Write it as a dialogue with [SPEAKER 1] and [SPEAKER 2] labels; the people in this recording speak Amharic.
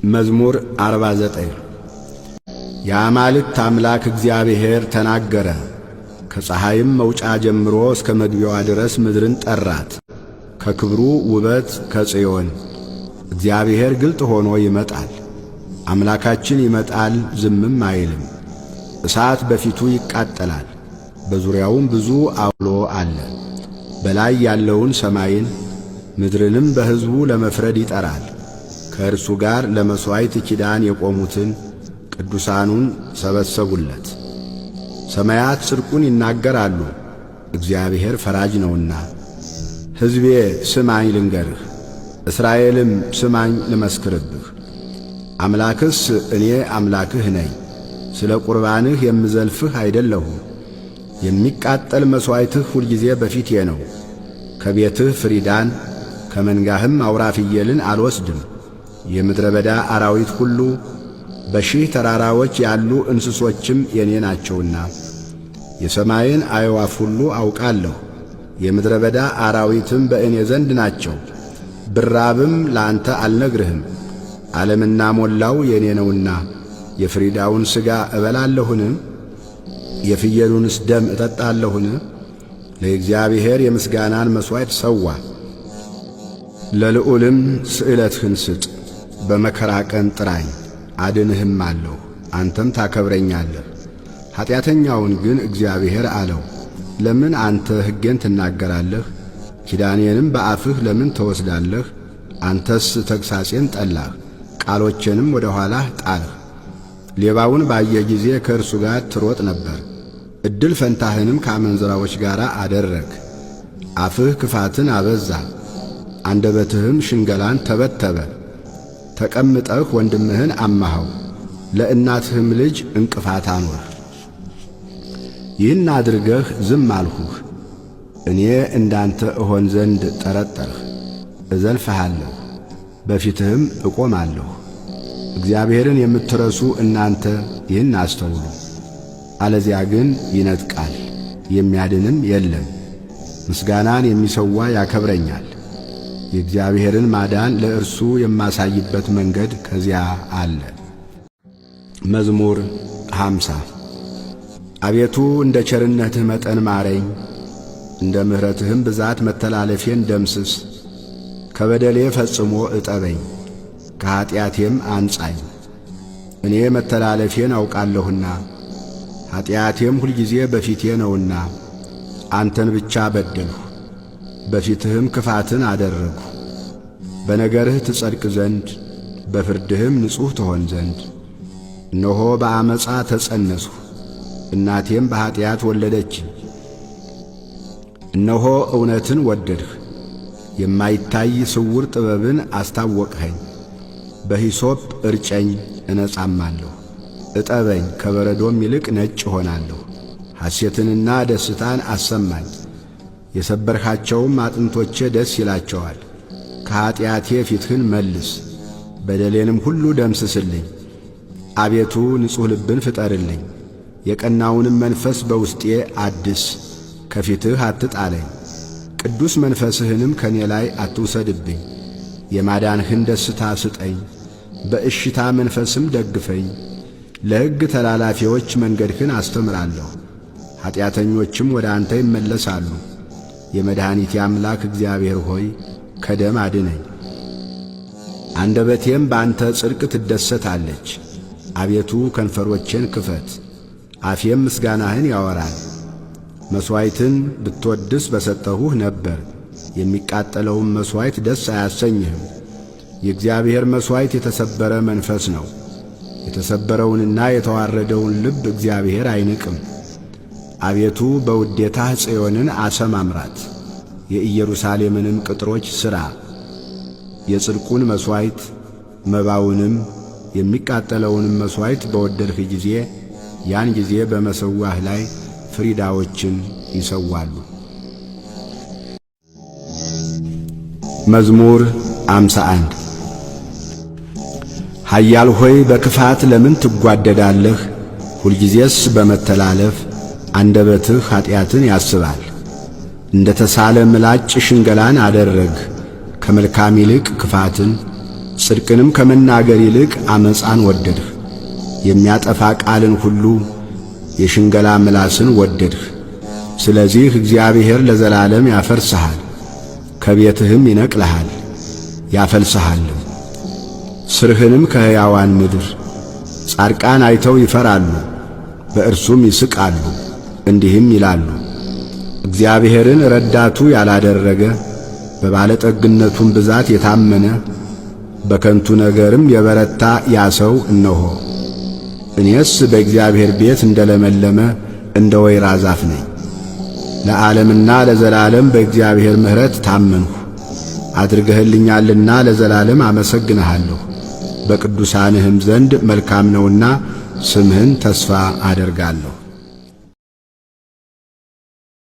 [SPEAKER 1] መዝሙር 49 የአማልክት አምላክ እግዚአብሔር ተናገረ። ከፀሐይም መውጫ ጀምሮ እስከ መግቢያዋ ድረስ ምድርን ጠራት። ከክብሩ ውበት ከጽዮን እግዚአብሔር ግልጥ ሆኖ ይመጣል። አምላካችን ይመጣል፣ ዝምም አይልም። እሳት በፊቱ ይቃጠላል፣ በዙሪያውም ብዙ አውሎ አለ። በላይ ያለውን ሰማይን ምድርንም በሕዝቡ ለመፍረድ ይጠራል። ከእርሱ ጋር ለመሥዋዕት ኪዳን የቆሙትን ቅዱሳኑን ሰበሰቡለት። ሰማያት ጽድቁን ይናገራሉ፣ እግዚአብሔር ፈራጅ ነውና። ሕዝቤ ስማኝ ልንገርህ፣ እስራኤልም ስማኝ ልመስክርብህ። አምላክስ እኔ አምላክህ ነኝ፣ ስለ ቁርባንህ የምዘልፍህ አይደለሁም። የሚቃጠል መሥዋዕትህ ሁልጊዜ በፊቴ ነው። ከቤትህ ፍሪዳን ከመንጋህም አውራ ፍየልን አልወስድም። የምድረ በዳ አራዊት ሁሉ በሺህ ተራራዎች ያሉ እንስሶችም የኔ ናቸውና የሰማይን አዕዋፍ ሁሉ አውቃለሁ። የምድረ በዳ አራዊትም በእኔ ዘንድ ናቸው። ብራብም ለአንተ አልነግርህም። ዓለምና ሞላው የኔ ነውና የፍሪዳውን ሥጋ እበላለሁን? የፍየሉንስ ደም እጠጣለሁን? ለእግዚአብሔር የምስጋናን መሥዋዕት ሰዋ፣ ለልዑልም ስእለትህን ስጥ። በመከራ ቀን ጥራኝ አድንህም አለሁ፣ አንተም ታከብረኛለህ። ኀጢአተኛውን ግን እግዚአብሔር አለው፣ ለምን አንተ ሕጌን ትናገራለህ? ኪዳኔንም በአፍህ ለምን ተወስዳለህ? አንተስ ተግሣጼን ጠላህ፣ ቃሎቼንም ወደ ኋላህ ጣልህ። ሌባውን ባየህ ጊዜ ከእርሱ ጋር ትሮጥ ነበር፣ ዕድል ፈንታህንም ከአመንዝራዎች ጋር አደረግ። አፍህ ክፋትን አበዛ፣ አንደበትህም ሽንገላን ተበተበ። ተቀምጠህ ወንድምህን አማኸው፣ ለእናትህም ልጅ እንቅፋት አኖርህ። ይህን አድርገህ ዝም አልሁህ። እኔ እንዳንተ እሆን ዘንድ ጠረጠርህ። እዘልፍሃለሁ፣ በፊትህም እቆማለሁ። እግዚአብሔርን የምትረሱ እናንተ ይህን አስተውሉ። አለዚያ ግን ይነጥቃል፣ የሚያድንም የለም። ምስጋናን የሚሰዋ ያከብረኛል። የእግዚአብሔርን ማዳን ለእርሱ የማሳይበት መንገድ ከዚያ አለ። መዝሙር 50 አቤቱ እንደ ቸርነትህ መጠን ማረኝ፣ እንደ ምሕረትህም ብዛት መተላለፌን ደምስስ። ከበደሌ ፈጽሞ እጠበኝ፣ ከኀጢአቴም አንጻኝ። እኔ መተላለፌን አውቃለሁና ኀጢአቴም ሁልጊዜ በፊቴ ነውና። አንተን ብቻ በደልሁ፣ በፊትህም ክፋትን አደረግሁ። በነገርህ ትጸድቅ ዘንድ በፍርድህም ንጹሕ ትሆን ዘንድ። እነሆ በአመፃ ተጸነስሁ፣ እናቴም በኀጢአት ወለደችኝ። እነሆ እውነትን ወደድህ፣ የማይታይ ስውር ጥበብን አስታወቅኸኝ። በሂሶጵ እርጨኝ እነጻማለሁ፣ እጠበኝ ከበረዶም ይልቅ ነጭ እሆናለሁ። ሐሴትንና ደስታን አሰማኝ፣ የሰበርኻቸውም አጥንቶቼ ደስ ይላቸዋል። ከኀጢአቴ ፊትህን መልስ፣ በደሌንም ሁሉ ደምስስልኝ። አቤቱ ንጹሕ ልብን ፍጠርልኝ፣ የቀናውንም መንፈስ በውስጤ አድስ። ከፊትህ አትጣለኝ፣ ቅዱስ መንፈስህንም ከኔ ላይ አትውሰድብኝ። የማዳንህን ደስታ ስጠኝ፣ በእሽታ መንፈስም ደግፈኝ። ለሕግ ተላላፊዎች መንገድህን አስተምራለሁ፣ ኀጢአተኞችም ወደ አንተ ይመለሳሉ። የመድኃኒቴ አምላክ እግዚአብሔር ሆይ ከደም አድነኝ። አንደበቴም በአንተ ጽድቅ ትደሰታለች። አቤቱ ከንፈሮቼን ክፈት፣ አፌም ምስጋናህን ያወራል። መሥዋዕትን ብትወድስ በሰጠሁህ ነበር፣ የሚቃጠለውም መሥዋዕት ደስ አያሰኝህም። የእግዚአብሔር መሥዋዕት የተሰበረ መንፈስ ነው፣ የተሰበረውንና የተዋረደውን ልብ እግዚአብሔር አይንቅም። አቤቱ በውዴታህ ጽዮንን አሰማምራት፣ የኢየሩሳሌምንም ቅጥሮች ሥራ። የጽድቁን መሥዋዕት መባውንም የሚቃጠለውንም መሥዋዕት በወደድህ ጊዜ ያን ጊዜ በመሠዊያህ ላይ ፍሪዳዎችን ይሰዋሉ። መዝሙር 51 ኃያል ሆይ በክፋት ለምን ትጓደዳለህ? ሁልጊዜስ በመተላለፍ አንደበትህ ኀጢአትን ያስባል። እንደ ተሳለ ምላጭ ሽንገላን አደረግህ፣ ከመልካም ይልቅ ክፋትን ጽድቅንም ከመናገር ይልቅ አመፃን ወደድህ። የሚያጠፋ ቃልን ሁሉ የሽንገላ ምላስን ወደድህ። ስለዚህ እግዚአብሔር ለዘላለም ያፈርስሃል፣ ከቤትህም ይነቅልሃል ያፈልስሃልም። ስርህንም ከሕያዋን ምድር ጻድቃን አይተው ይፈራሉ፣ በእርሱም ይስቃሉ፣ እንዲህም ይላሉ፣ እግዚአብሔርን ረዳቱ ያላደረገ በባለጠግነቱም ብዛት የታመነ በከንቱ ነገርም የበረታ ያ ሰው እነሆ። እኔስ በእግዚአብሔር ቤት እንደለመለመ እንደ ወይራ ዛፍ ነኝ። ለዓለምና ለዘላለም በእግዚአብሔር ምሕረት ታመንሁ። አድርገህልኛልና ለዘላለም አመሰግንሃለሁ። በቅዱሳንህም ዘንድ መልካም ነውና ስምህን ተስፋ አደርጋለሁ።